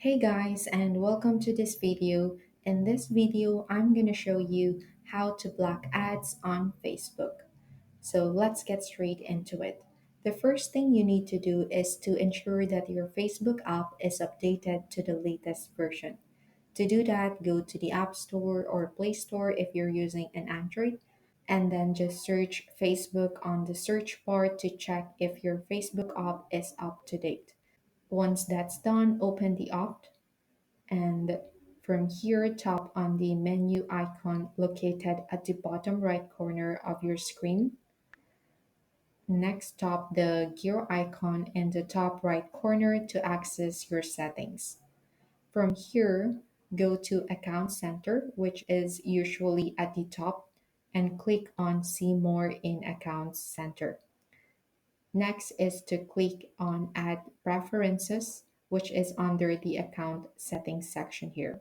Hey guys, and welcome to this video. In this video, I'm going to show you how to block ads on Facebook. So let's get straight into it. The first thing you need to do is to ensure that your Facebook app is updated to the latest version. To do that, go to the App Store or Play Store if you're using an Android, and then just search Facebook on the search bar to check if your Facebook app is up to date. Once that's done, open the app and from here tap on the menu icon located at the bottom right corner of your screen. Next, tap the gear icon in the top right corner to access your settings. From here, go to Account Center, which is usually at the top, and click on See More in Accounts Center. Next is to click on Add Preferences, which is under the Account Settings section here.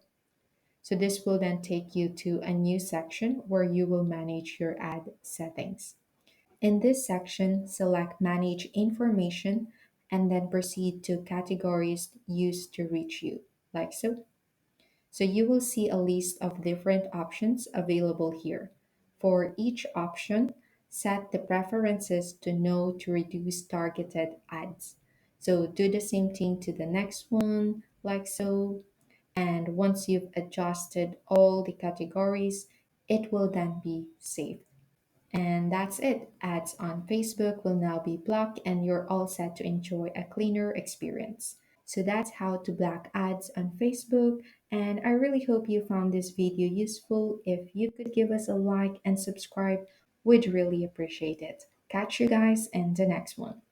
So this will then take you to a new section where you will manage your ad settings. In this section, select Manage Information and then proceed to Categories used to reach you, like so. So you will see a list of different options available here. For each option, set the preferences to No to reduce targeted ads. So do the same thing to the next one, like so. And once you've adjusted all the categories, it will then be saved. And that's it. Ads on Facebook will now be blocked and you're all set to enjoy a cleaner experience. So that's how to block ads on Facebook. And I really hope you found this video useful. If you could give us a like and subscribe, we'd really appreciate it. Catch you guys in the next one.